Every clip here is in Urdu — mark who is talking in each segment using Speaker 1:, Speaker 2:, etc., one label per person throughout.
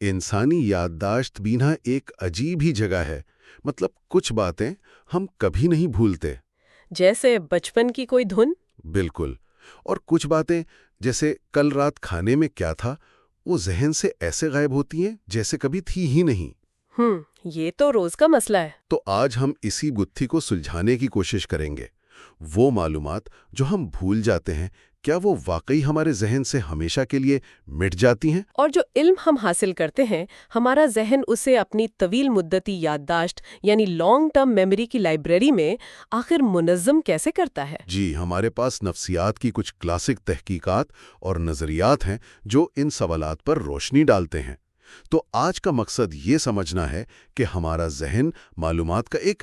Speaker 1: انسانی یادداشت بھی نا ایک عجیب ہی جگہ ہے. مطلب کچھ باتیں ہم کبھی نہیں بھولتے.
Speaker 2: جیسے بچپن کی کوئی دھن.
Speaker 1: بالکل. اور کچھ باتیں جیسے کل رات کھانے میں کیا تھا وہ ذہن سے ایسے غائب ہوتی ہیں جیسے کبھی تھی ہی نہیں.
Speaker 2: یہ تو روز کا مسئلہ ہے.
Speaker 1: تو آج ہم اسی گتھی کو سلجھانے کی کوشش کریں گے. وہ معلومات جو ہم بھول جاتے ہیں کیا وہ واقعی ہمارے ذہن سے ہمیشہ کے لیے مٹ جاتی ہیں؟
Speaker 2: اور جو علم ہم حاصل کرتے ہیں ہمارا ذہن اسے اپنی طویل مدتی یادداشت یعنی لانگ ٹرم میموری کی لائبریری میں آخر منظم کیسے کرتا ہے؟
Speaker 1: جی، ہمارے پاس نفسیات کی کچھ کلاسک تحقیقات اور نظریات ہیں جو ان سوالات پر روشنی ڈالتے ہیں. تو آج کا مقصد یہ سمجھنا ہے کہ ہمارا ذہن معلومات کا ایک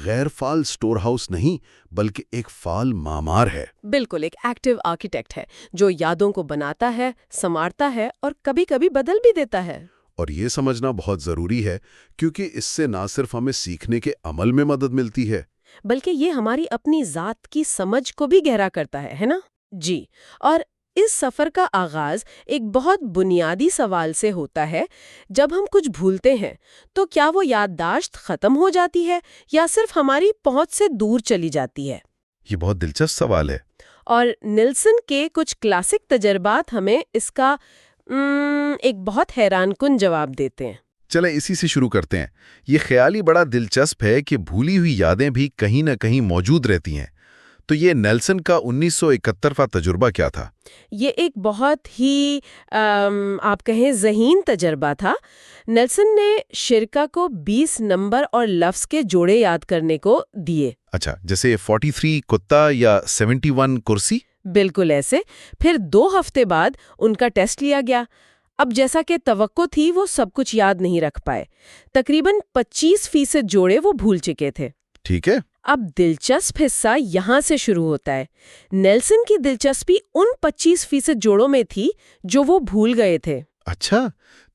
Speaker 1: غیر فعال سٹور ہاؤس نہیں بلکہ ایک فعال معمار ہے.
Speaker 2: بالکل، ایک ایکٹیو آرکیٹیکٹ ہے جو یادوں کو بناتا ہے، سنوارتا ہے اور کبھی کبھی بدل بھی دیتا ہے.
Speaker 1: اور یہ سمجھنا بہت ضروری ہے کیونکہ اس سے نہ صرف ہمیں سیکھنے کے عمل میں مدد ملتی ہے
Speaker 2: بلکہ یہ ہماری اپنی ذات کی سمجھ کو بھی گہرا کرتا ہے نا؟ جی. اور اس سفر کا آغاز ایک بہت بنیادی سوال سے ہوتا ہے. جب ہم کچھ بھولتے ہیں تو کیا وہ یادداشت ختم ہو جاتی ہے یا صرف ہماری پہنچ سے دور چلی جاتی ہے؟
Speaker 1: یہ بہت دلچسپ سوال ہے.
Speaker 2: اور نیلسن کے کچھ کلاسک تجربات ہمیں اس کا ایک بہت حیران کن جواب دیتے ہیں.
Speaker 3: چلیں اسی سے شروع کرتے ہیں. یہ خیال ہی بڑا دلچسپ ہے کہ بھولی ہوئی یادیں بھی کہیں نہ کہیں موجود رہتی ہیں. تو یہ نیلسن کا 1971واں تجربہ کیا تھا؟
Speaker 2: یہ ایک بہت ہی آپ کہیں ذہین تجربہ تھا. نیلسن نے شرکا کو 20 نمبر اور لفظ کے جوڑے یاد کرنے کو دیے.
Speaker 3: اچھا، جیسے 43 کتا یا 71 کرسی؟
Speaker 2: بالکل ایسے. پھر 2 ہفتے بعد ان کا ٹیسٹ لیا گیا. اب جیسا کہ توقع تھی وہ سب کچھ یاد نہیں رکھ پائے. تقریباً 25% جوڑے وہ بھول چکے تھے.
Speaker 3: ٹھیک ہے.
Speaker 2: اب دلچسپ حصہ یہاں سے شروع ہوتا ہے. نیلسن کی دلچسپی ان 25% جوڑوں میں تھی جو وہ بھول گئے تھے.
Speaker 3: اچھا،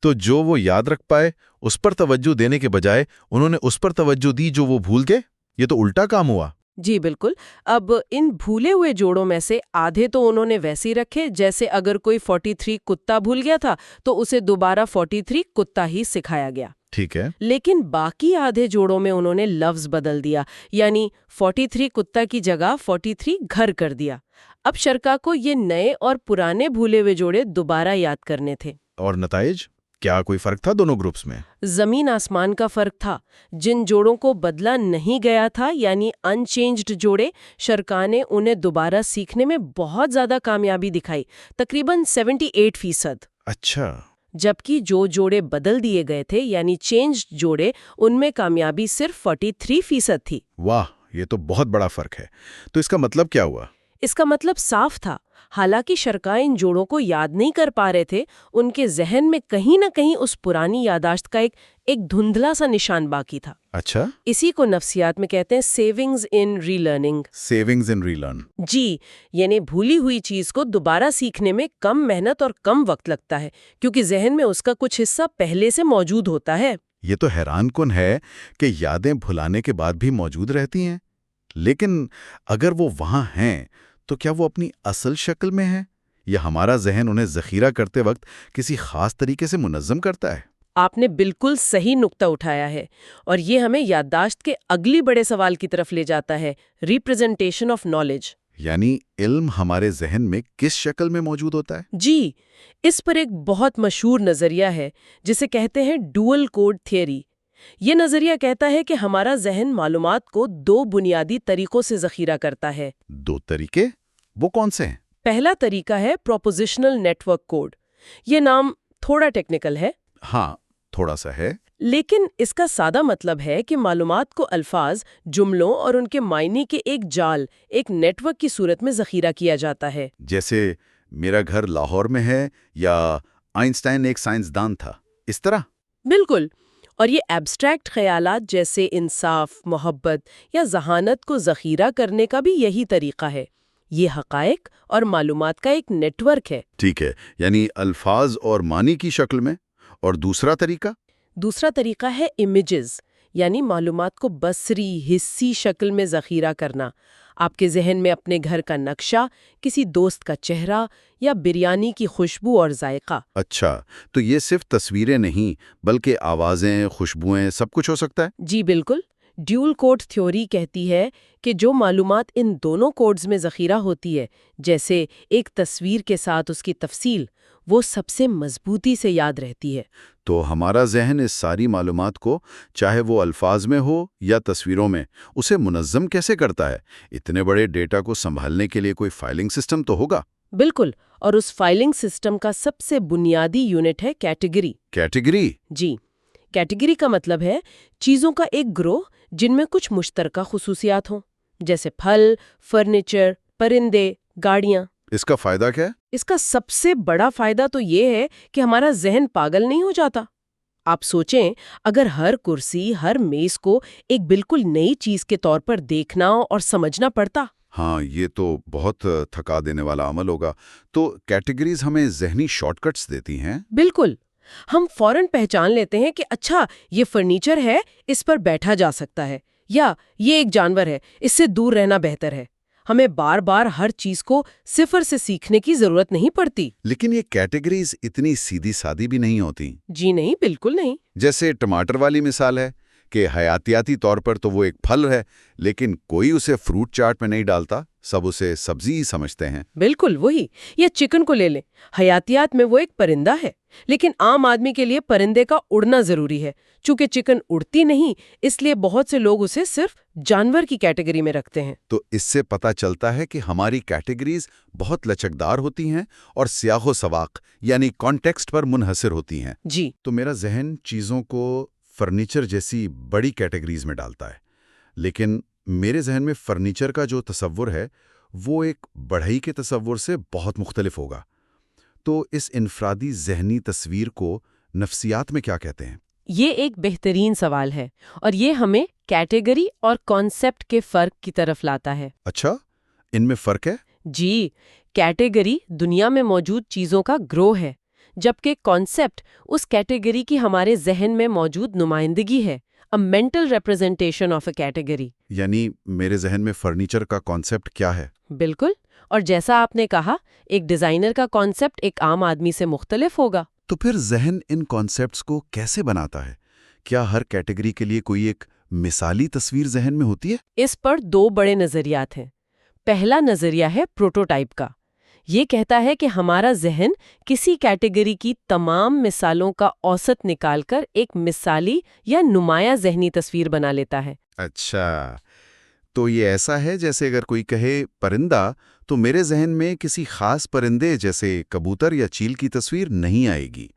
Speaker 3: تو جو وہ یاد رکھ پائے اس پر توجہ دینے کے بجائے انہوں نے اس پر توجہ دی جو وہ بھول گئے. یہ تو الٹا کام ہوا.
Speaker 2: جی بالکل. اب ان بھولے ہوئے جوڑوں میں سے آدھے تو انہوں نے ویسے ہی رکھے جیسے اگر کوئی 43 کتا بھول گیا تھا تو اسے دوبارہ 43 کتا ہی سکھایا گیا.
Speaker 3: ٹھیک ہے.
Speaker 2: لیکن باقی آدھے جوڑوں میں انہوں نے لفظ بدل دیا، یعنی 43 کتا کی جگہ 43 گھر کر دیا. اب شرکا کو یہ نئے اور پرانے بھولے ہوئے جوڑے دوبارہ یاد کرنے تھے.
Speaker 3: اور نتائج؟ کیا کوئی فرق تھا دونوں گروپس میں؟
Speaker 2: زمین آسمان کا فرق تھا. جن جوڑوں کو بدلا نہیں گیا تھا یعنی ان چینجڈ جوڑے، شرکا نے انہیں دوبارہ سیکھنے میں بہت زیادہ کامیابی دکھائی، تقریباً 78%.
Speaker 3: اچھا.
Speaker 2: جبکہ جو جوڑے بدل دیے گئے تھے یعنی چینجڈ جوڑے، ان میں کامیابی صرف 43% تھی.
Speaker 3: واہ، یہ تو بہت بڑا فرق ہے. تو اس کا مطلب کیا ہوا؟
Speaker 2: اس کا مطلب صاف تھا. حالانکہ شرکا ان جوڑوں کو یاد نہیں کر پا رہے تھے، ان کے ذہن میں کہیں نہ کہیں اس پرانی یادداشت کا ایک دھندلا سا نشان باقی تھا.
Speaker 3: اچھا.
Speaker 2: اسی کو نفسیات میں کہتے ہیں سیونگز ان ری لرننگ.
Speaker 3: سیونگز ان ری لرن.
Speaker 2: جی، یعنی بھولی ہوئی چیز کو دوبارہ سیکھنے میں کم محنت اور کم وقت لگتا ہے کیونکہ ذہن میں اس کا کچھ حصہ پہلے سے موجود ہوتا ہے.
Speaker 3: یہ تو حیران کن ہے کہ یادیں بھلانے کے بعد بھی موجود رہتی ہیں. لیکن اگر وہ وہاں ہیں تو کیا وہ اپنی اصل شکل میں ہیں یا ہمارا ذہن انہیں ذخیرہ کرتے وقت کسی خاص طریقے سے منظم کرتا ہے؟
Speaker 2: آپ نے بالکل صحیح نقطہ اٹھایا ہے اور یہ ہمیں یادداشت کے اگلی بڑے سوال کی طرف لے جاتا ہے، ریپرزنٹیشن آف نالج.
Speaker 3: یعنی علم ہمارے ذہن میں کس شکل میں موجود ہوتا ہے؟
Speaker 2: جی، اس پر ایک بہت مشہور نظریہ ہے جسے کہتے ہیں ڈوئل کوڈ تھیوری. یہ نظریہ کہتا ہے کہ ہمارا ذہن معلومات کو 2 بنیادی طریقوں سے ذخیرہ کرتا ہے.
Speaker 3: 2 طریقے؟ وہ کون سے ہیں؟
Speaker 2: پہلا طریقہ ہے پروپوزیشنل نیٹ ورک کوڈ. یہ نام تھوڑا ٹیکنیکل ہے.
Speaker 3: ہاں، تھوڑا سا ہے.
Speaker 2: لیکن اس کا سادہ مطلب ہے کہ معلومات کو الفاظ، جملوں اور ان کے معنی کے ایک جال، ایک نیٹ ورک کی صورت میں ذخیرہ کیا جاتا ہے.
Speaker 3: جیسے میرا گھر لاہور میں ہے یا آئنسٹائن ایک سائنسدان تھا، اس طرح؟
Speaker 2: بالکل. اور یہ ایبسٹریکٹ خیالات جیسے انصاف، محبت یا ذہانت کو ذخیرہ کرنے کا بھی یہی طریقہ ہے. یہ حقائق اور معلومات کا ایک نیٹ ورک ہے.
Speaker 3: ٹھیک ہے، یعنی الفاظ اور معنی کی شکل میں. اور دوسرا طریقہ؟
Speaker 2: دوسرا طریقہ ہے امیجز، یعنی معلومات کو بصری، حسی شکل میں ذخیرہ کرنا. آپ کے ذہن میں اپنے گھر کا نقشہ، کسی دوست کا چہرہ یا بریانی کی خوشبو اور ذائقہ۔
Speaker 3: اچھا، تو یہ صرف تصویریں نہیں بلکہ آوازیں، خوشبوئیں، سب کچھ ہو سکتا ہے؟
Speaker 2: جی بالکل، ڈیول کوڈ تھیوری کہتی ہے کہ جو معلومات ان دونوں کوڈز میں ذخیرہ ہوتی ہے، جیسے ایک تصویر کے ساتھ اس کی تفصیل، وہ سب سے مضبوطی سے یاد رہتی ہے۔
Speaker 3: تو ہمارا ذہن اس ساری معلومات کو، چاہے وہ الفاظ میں ہو یا تصویروں میں، اسے منظم کیسے کرتا ہے؟ اتنے بڑے ڈیٹا کو سنبھالنے کے لیے کوئی فائلنگ سسٹم تو ہوگا؟
Speaker 2: بالکل، اور اس فائلنگ سسٹم کا سب سے بنیادی یونٹ ہے کیٹیگری۔
Speaker 3: کیٹیگری؟
Speaker 2: جی، کیٹیگری کا مطلب ہے چیزوں کا ایک گروہ جن میں کچھ مشترکہ خصوصیات ہوں، جیسے پھل، فرنیچر، پرندے، گاڑیاں۔
Speaker 3: اس کا فائدہ کیا ہے؟
Speaker 2: اس کا سب سے بڑا فائدہ تو یہ ہے کہ ہمارا ذہن پاگل نہیں ہو جاتا۔ آپ سوچیں، اگر ہر کرسی، ہر میز کو ایک بالکل نئی چیز کے طور پر دیکھنا اور سمجھنا پڑتا۔
Speaker 3: ہاں، یہ تو بہت تھکا دینے والا عمل ہوگا۔ تو کیٹیگریز ہمیں ذہنی شارٹ کٹس دیتی ہیں؟
Speaker 2: بالکل، ہم فوراً پہچان لیتے ہیں کہ اچھا یہ فرنیچر ہے، اس پر بیٹھا جا سکتا ہے، یا یہ ایک جانور ہے، اس سے دور رہنا بہتر ہے۔ ہمیں بار بار ہر چیز کو صفر سے سیکھنے کی ضرورت نہیں پڑتی۔
Speaker 3: لیکن یہ کیٹیگریز اتنی سیدھی سادی بھی نہیں ہوتی۔
Speaker 2: جی نہیں، بالکل نہیں۔
Speaker 3: جیسے ٹماٹر والی مثال ہے کہ حیاتیاتی طور پر تو وہ ایک پھل ہے، لیکن کوئی اسے فروٹ چاٹ میں نہیں ڈالتا، سب اسے سبزی ہی سمجھتے ہیں۔
Speaker 2: بالکل وہی، یا چکن کو لے لیں، حیاتیات میں وہ ایک پرندہ ہے، لیکن عام آدمی کے لیے پرندے کا اڑنا ضروری ہے۔ چونکہ چکن اڑتی نہیں، اس لیے بہت سے لوگ اسے صرف جانور کی کیٹیگری میں رکھتے ہیں۔
Speaker 3: تو اس سے پتہ چلتا ہے کہ ہماری کیٹیگریز بہت لچکدار ہوتی ہیں اور سیاق و سباق یعنی کانٹیکسٹ پر منحصر ہوتی ہیں۔
Speaker 2: جی،
Speaker 3: تو میرا ذہن چیزوں کو فرنیچر جیسی بڑی کیٹیگریز میں ڈالتا ہے، لیکن میرے ذہن میں فرنیچر کا جو تصور ہے وہ ایک بڑھئی کے تصور سے بہت مختلف ہوگا۔ تو اس انفرادی ذہنی تصویر کو نفسیات میں کیا کہتے ہیں؟
Speaker 2: یہ ایک بہترین سوال ہے، اور یہ ہمیں کیٹیگری اور کانسیپٹ کے فرق کی طرف لاتا ہے۔
Speaker 3: اچھا، ان میں فرق ہے؟
Speaker 2: جی، کیٹیگری دنیا میں موجود چیزوں کا گروہ ہے، جبکہ کانسیپٹ اس کیٹیگری کی ہمارے ذہن میں موجود نمائندگی ہے، a mental representation of a category۔
Speaker 3: یعنی میرے ذہن میں فرنیچر کا کانسیپٹ کیا ہے؟
Speaker 2: بالکل، اور جیسا آپ نے کہا، ایک ڈیزائنر کا کانسیپٹ ایک عام آدمی سے مختلف ہوگا۔
Speaker 3: تو پھر ذہن ان کانسیپٹس کو کیسے بناتا ہے؟ کیا ہر کیٹیگری کے لیے کوئی ایک مثالی تصویر ذہن میں ہوتی ہے؟
Speaker 2: اس پر دو بڑے نظریات ہیں۔ پہلا نظریہ ہے پروٹوٹائپ کا۔ یہ کہتا ہے کہ ہمارا ذہن کسی کیٹیگری کی تمام مثالوں کا اوسط نکال کر ایک مثالی یا نمایاں ذہنی تصویر بنا لیتا ہے۔
Speaker 3: اچھا، تو یہ ایسا ہے جیسے اگر کوئی کہے پرندہ، تو میرے ذہن میں کسی خاص پرندے جیسے کبوتر یا چیل کی تصویر نہیں آئے گی،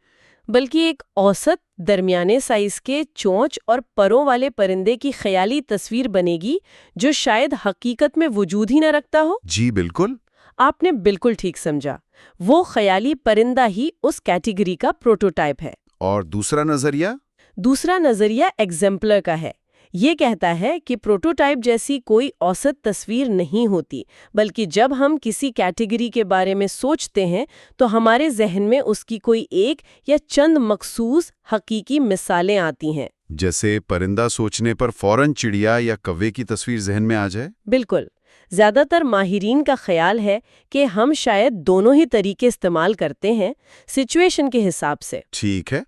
Speaker 2: بلکہ ایک اوسط درمیانے سائز کے چونچ اور پروں والے پرندے کی خیالی تصویر بنے گی جو شاید حقیقت میں وجود ہی نہ رکھتا ہو۔
Speaker 3: جی بالکل۔
Speaker 2: آپ نے بالکل ٹھیک سمجھا، وہ خیالی پرندہ ہی اس کیٹیگری کا پروٹوٹائپ ہے۔
Speaker 3: اور دوسرا نظریہ؟
Speaker 2: دوسرا نظریہ ایگزمپلر کا ہے۔ یہ کہتا ہے کہ پروٹوٹائپ جیسی کوئی اوسط تصویر نہیں ہوتی، بلکہ جب ہم کسی کیٹیگری کے بارے میں سوچتے ہیں تو ہمارے ذہن میں اس کی کوئی ایک یا چند مخصوص حقیقی مثالیں آتی ہیں۔
Speaker 3: جیسے پرندہ سوچنے پر فوراً چڑیا یا کوے کی تصویر ذہن میں آ جائے؟
Speaker 2: بالکل، زیادہ تر ماہرین کا خیال ہے کہ ہم شاید دونوں ہی طریقے استعمال کرتے ہیں، سچویشن کے حساب سے۔
Speaker 3: ٹھیک ہے،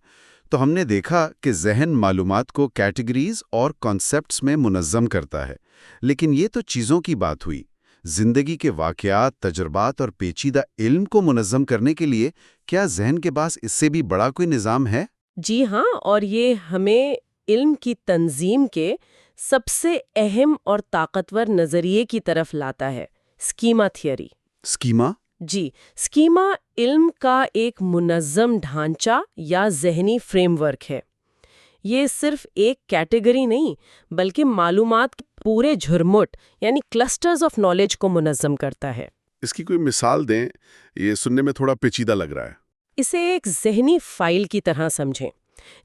Speaker 3: تو ہم نے دیکھا کہ ذہن معلومات کو کیٹیگریز اور کانسیپٹس میں منظم کرتا ہے، لیکن یہ تو چیزوں کی بات ہوئی۔ زندگی کے واقعات، تجربات اور پیچیدہ علم کو منظم کرنے کے لیے کیا ذہن کے پاس اس سے بھی بڑا کوئی نظام ہے؟
Speaker 2: جی ہاں، اور یہ ہمیں علم کی تنظیم کے سب سے اہم اور طاقتور نظریے کی طرف لاتا ہے، اسکیما تھیوری۔
Speaker 3: اسکیما؟
Speaker 2: جی، اسکیما علم کا ایک منظم ڈھانچہ یا ذہنی فریم ورک ہے۔ یہ صرف ایک کیٹیگری نہیں، بلکہ معلومات کے پورے جھرمٹ یعنی کلسٹرز آف نالج کو منظم کرتا ہے۔
Speaker 1: اس کی کوئی مثال دیں، یہ سننے میں تھوڑا پیچیدہ لگ رہا ہے۔
Speaker 2: اسے ایک ذہنی فائل کی طرح سمجھیں،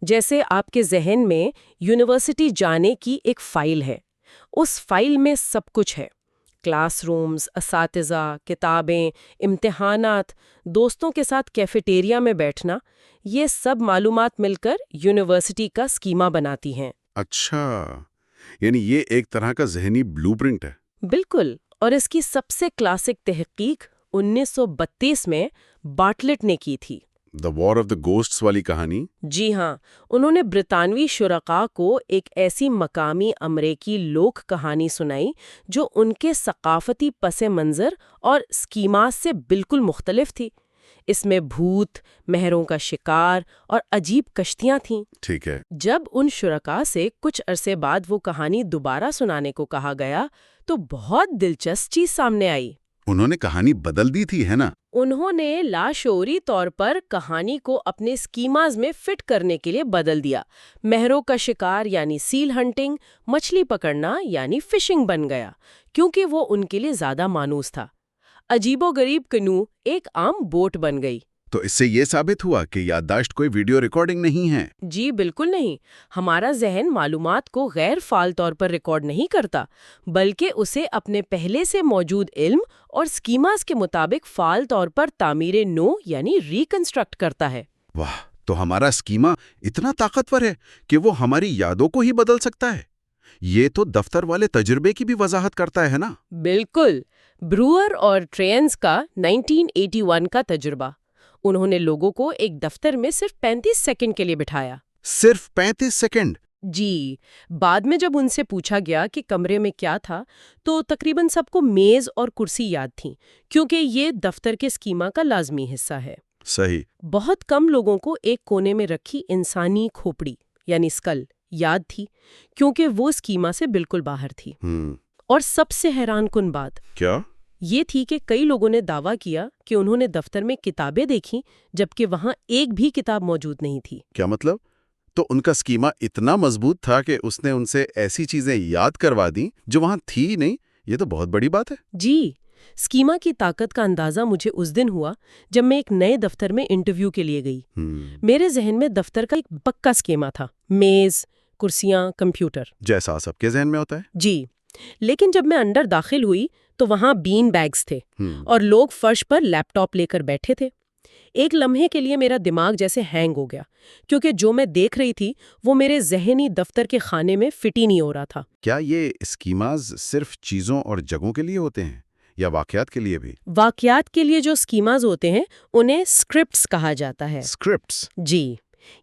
Speaker 2: جیسے آپ کے ذہن میں یونیورسٹی جانے کی ایک فائل ہے۔ اس فائل میں سب کچھ ہے، کلاس رومز، اساتذہ، کتابیں، امتحانات، دوستوں کے ساتھ کیفیٹیریا میں بیٹھنا، یہ سب معلومات مل کر یونیورسٹی کا اسکیما بناتی ہیں۔
Speaker 1: اچھا، یعنی یہ ایک طرح کا ذہنی بلو پرنٹ ہے۔
Speaker 2: بالکل، اور اس کی سب سے کلاسک تحقیق 1932 میں بارٹلٹ نے کی تھی۔
Speaker 1: دا وار آف دا گوسٹس والی کہانی؟
Speaker 2: جی ہاں، انہوں نے برطانوی شرکاء کو ایک ایسی مقامی امریکی لوک کہانی سنائی جو ان کے ثقافتی پس منظر اور اسکیماز سے بالکل مختلف تھی۔ اس میں بھوت، مہروں کا شکار اور عجیب کشتیاں تھیں۔
Speaker 1: ٹھیک ہے۔
Speaker 2: جب ان شرکاء سے کچھ عرصے بعد وہ کہانی دوبارہ سنانے کو کہا گیا تو بہت دلچسپ چیز سامنے آئی۔
Speaker 1: انہوں نے کہانی بدل دی تھی، ہے نا؟
Speaker 2: انہوں نے لاشعوری طور پر کہانی کو اپنے اسکیماز میں فٹ کرنے کے لیے بدل دیا۔ مہروں کا شکار یعنی سیل ہنٹنگ، مچھلی پکڑنا یعنی فشنگ بن گیا، کیونکہ وہ ان کے لیے زیادہ مانوس تھا۔ عجیب و غریب کنو ایک عام بوٹ بن گئی۔
Speaker 1: تو اس سے یہ ثابت ہوا کہ یادداشت کوئی ویڈیو ریکارڈنگ نہیں ہے؟
Speaker 2: جی بالکل نہیں۔ ہمارا ذہن معلومات کو غیر فعال طور پر ریکارڈ نہیں کرتا، بلکہ اسے اپنے پہلے سے موجود علم اور اسکیماز کے مطابق فعال طور پر تعمیر نو یعنی ریکنسٹرکٹ کرتا ہے۔
Speaker 1: واہ، تو ہمارا اسکیما اتنا طاقتور ہے کہ وہ ہماری یادوں کو ہی بدل سکتا ہے۔ یہ تو دفتر والے تجربے کی بھی وضاحت کرتا ہے نا؟
Speaker 2: بالکل۔ بروئر اور ٹرینز کا 1981 کا تجربہ، انہوں نے لوگوں کو ایک دفتر میں صرف 35 سیکنڈ کے لیے بٹھایا۔
Speaker 1: صرف 35 سیکنڈ؟
Speaker 2: جی، بعد میں جب ان سے پوچھا گیا کہ کمرے میں کیا تھا تو تقریباً سب کو میز اور کرسی یاد تھیں، کیونکہ یہ دفتر کے اسکیما کا لازمی حصہ ہے۔
Speaker 1: صحیح۔
Speaker 2: بہت کم لوگوں کو ایک کونے میں رکھی انسانی کھوپڑی یعنی اسکل یاد تھی، کیونکہ وہ اسکیما سے بالکل باہر تھی۔ اور سب سے حیران کن بات
Speaker 1: کیا
Speaker 2: یہ تھی کہ کئی لوگوں نے دعویٰ کیا کہ انہوں نے دفتر میں کتابیں دیکھیں جبکہ وہاں ایک بھی کتاب موجود نہیں تھی۔
Speaker 1: کیا مطلب؟ تو ان کا اسکیما اتنا مضبوط تھا کہ اس نے ان سے ایسی چیزیں یاد کروا دیں جو وہاں تھی ہی نہیں۔ یہ تو بہت بڑی بات ہے۔
Speaker 2: جی، اسکیما کی طاقت کا اندازہ مجھے اس دن ہوا جب میں ایک نئے دفتر میں انٹرویو کے لیے گئی۔ میرے ذہن میں دفتر کا ایک پکا اسکیما تھا، میز، کرسیاں، کمپیوٹر،
Speaker 1: جیسا سب کے ذہن میں ہوتا ہے۔
Speaker 2: جی، لیکن جب میں اندر داخل ہوئی تو وہاں بین بیگز تھے اور لوگ فرش پر لیپ ٹاپ لے کر بیٹھے تھے۔ ایک لمحے کے لیے میرا دماغ جیسے ہینگ ہو گیا، کیونکہ جو میں دیکھ رہی تھی وہ میرے ذہنی دفتر کے خانے میں فٹ ہی نہیں ہو رہا تھا۔
Speaker 1: کیا یہ اسکیماز صرف چیزوں اور جگہوں کے لیے ہوتے ہیں یا واقعات کے لیے بھی؟
Speaker 2: واقعات کے لیے جو اسکیماز ہوتے ہیں انہیں اسکرپٹس کہا جاتا ہے۔
Speaker 1: اسکرپٹس؟
Speaker 2: جی،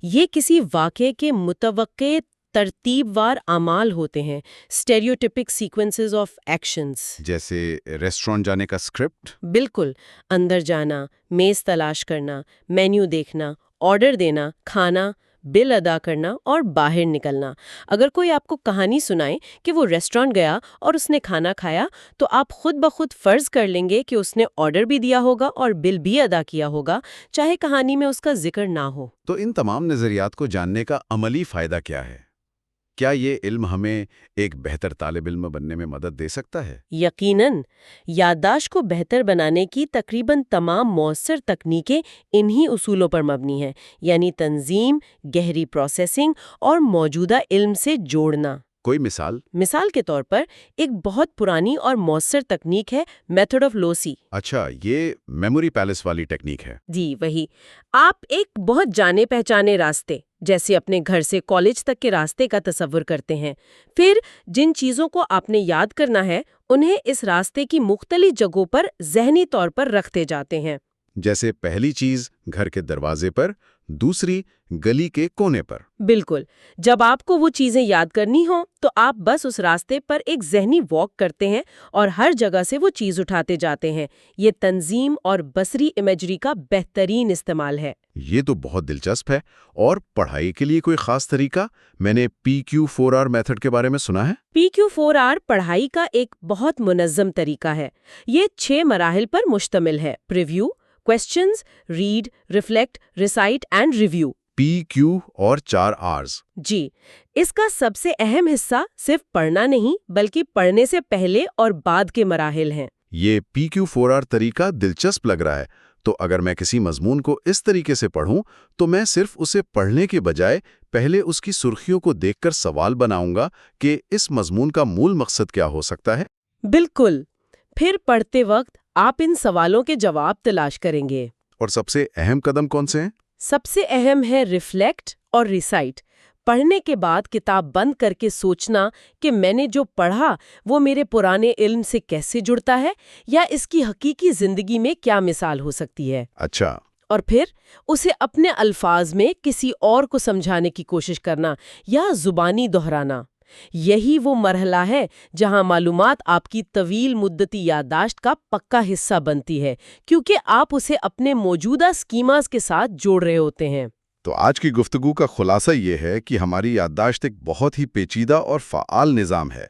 Speaker 2: یہ کسی واقعے کے متوقع ترتیب وار اعمال ہوتے ہیں، اسٹیریوٹیپک سیکوینسز آف ایکشنز۔
Speaker 1: جیسے ریسٹورانٹ جانے کا اسکرپٹ؟
Speaker 2: بالکل، اندر جانا، میز تلاش کرنا، مینیو دیکھنا، آرڈر دینا، کھانا، بل ادا کرنا اور باہر نکلنا۔ اگر کوئی آپ کو کہانی سنائے کہ وہ ریسٹورانٹ گیا اور اس نے کھانا کھایا تو آپ خود بخود فرض کر لیں گے کہ اس نے آرڈر بھی دیا ہوگا اور بل بھی ادا کیا ہوگا، چاہے کہانی میں اس کا ذکر نہ ہو۔
Speaker 1: تو ان تمام نظریات کو جاننے کا عملی فائدہ کیا ہے؟ کیا یہ علم ہمیں ایک بہتر طالب علم بننے میں مدد دے سکتا ہے؟
Speaker 2: یقیناً، یادداشت کو بہتر بنانے کی تقریباً تمام مؤثر تکنیکیں انہی اصولوں پر مبنی ہیں، یعنی تنظیم، گہری پروسیسنگ اور موجودہ علم سے جوڑنا۔
Speaker 1: کوئی مثال؟
Speaker 2: مثال کے طور پر ایک بہت پرانی اور مؤثر تکنیک ہے میتھڈ آف لوسی۔
Speaker 1: اچھا، یہ میموری پیلس والی ٹیکنیک ہے۔
Speaker 2: جی وہی۔ آپ ایک بہت جانے پہچانے راستے جیسے اپنے گھر سے کالج تک کے راستے کا تصور کرتے ہیں، پھر جن چیزوں کو آپ نے یاد کرنا ہے انہیں اس راستے کی مختلف جگہوں پر ذہنی طور پر رکھتے جاتے ہیں۔
Speaker 1: جیسے پہلی چیز گھر کے دروازے پر، دوسری گلی کے کونے پر۔
Speaker 2: بالکل، جب آپ کو وہ چیزیں یاد کرنی ہوں تو آپ بس اس راستے پر ایک ذہنی واک کرتے ہیں اور ہر جگہ سے وہ چیز اٹھاتے جاتے ہیں۔ یہ تنظیم اور بصری امیجری کا بہترین استعمال ہے۔
Speaker 1: یہ تو بہت دلچسپ ہے۔ اور پڑھائی کے لیے کوئی خاص طریقہ؟ میں نے PQ4R میتھڈ کے بارے میں سنا ہے۔
Speaker 2: PQ4R پڑھائی کا ایک بہت منظم طریقہ ہے۔ یہ 6 مراحل پر مشتمل ہے: preview, questions, read, reflect, recite and review.
Speaker 1: PQ اور 4 R's۔
Speaker 2: جی، اس کا سب سے اہم حصہ صرف پڑھنا نہیں بلکہ پڑھنے سے پہلے اور بعد کے مراحل ہیں۔
Speaker 1: یہ PQ4R طریقہ دلچسپ لگ رہا ہے۔ تو اگر میں کسی مضمون کو اس طریقے سے پڑھوں تو میں صرف اسے پڑھنے کے بجائے پہلے اس کی سرخیوں کو دیکھ کر سوال بناؤں گا کہ اس مضمون کا مول مقصد کیا ہو سکتا ہے۔
Speaker 2: بالکل، پھر پڑھتے وقت آپ ان سوالوں کے جواب تلاش کریں گے۔
Speaker 1: اور سب سے اہم قدم کون سے ہیں؟
Speaker 2: سب سے اہم ہے ریفلیکٹ اور ریسائٹ۔ پڑھنے کے بعد کتاب بند کر کے سوچنا کہ میں نے جو پڑھا وہ میرے پرانے علم سے کیسے جڑتا ہے یا اس کی حقیقی زندگی میں کیا مثال ہو سکتی ہے۔
Speaker 1: اچھا،
Speaker 2: اور پھر اسے اپنے الفاظ میں کسی اور کو سمجھانے کی کوشش کرنا یا زبانی دہرانا، یہی وہ مرحلہ ہے جہاں معلومات آپ کی طویل مدتی یادداشت کا پکا حصہ بنتی ہے، کیونکہ آپ اسے اپنے موجودہ سکیماز کے ساتھ جوڑ رہے ہوتے ہیں۔
Speaker 3: تو آج کی گفتگو کا خلاصہ یہ ہے کہ ہماری یادداشت ایک بہت ہی پیچیدہ اور فعال نظام ہے۔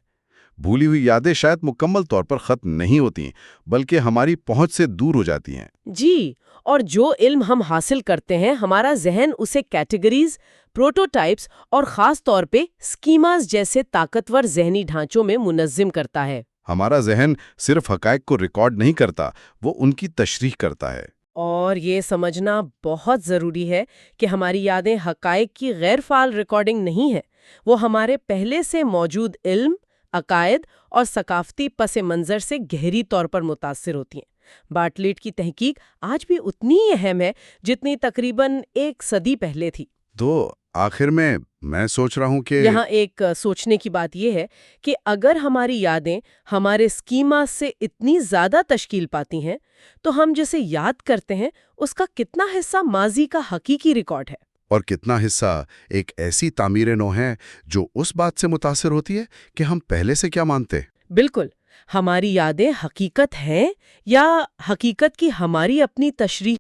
Speaker 3: بھولی ہوئی یادیں شاید مکمل طور پر ختم نہیں ہوتی بلکہ ہماری پہنچ سے دور ہو جاتی ہیں۔
Speaker 2: جی، اور جو علم ہم حاصل کرتے ہیں ہمارا ذہن اسے کیٹیگریز، پروٹوٹائپس اور خاص طور پہ سکیماز جیسے طاقتور ذہنی ڈھانچوں میں منظم کرتا ہے۔
Speaker 3: ہمارا ذہن صرف حقائق کو ریکارڈ نہیں کرتا، وہ ان کی تشریح کرتا ہے۔
Speaker 2: اور یہ سمجھنا بہت ضروری ہے کہ ہماری یادیں حقائق کی غیر فعال ریکارڈنگ نہیں ہے، وہ ہمارے پہلے سے موجود علم، عقائد اور ثقافتی پس منظر سے گہری طور پر متاثر ہوتی ہیں۔ بارٹلیٹ کی تحقیق آج بھی اتنی ہی اہم ہے جتنی تقریباً 1 صدی پہلے تھی۔
Speaker 1: تو آخر میں سوچ رہا ہوں کہ
Speaker 2: یہاں ایک سوچنے کی بات یہ ہے کہ اگر ہماری یادیں ہمارے اسکیما سے اتنی زیادہ تشکیل پاتی ہیں تو ہم جسے یاد کرتے ہیں اس کا کتنا حصہ ماضی کا حقیقی ریکارڈ ہے،
Speaker 1: اور کتنا حصہ ایک ایسی تعمیر نو ہے جو اس بات سے متاثر ہوتی ہے کہ ہم پہلے سے کیا مانتے۔
Speaker 2: بالکل، ہماری یادیں حقیقت ہیں یا حقیقت کی ہماری اپنی تشریح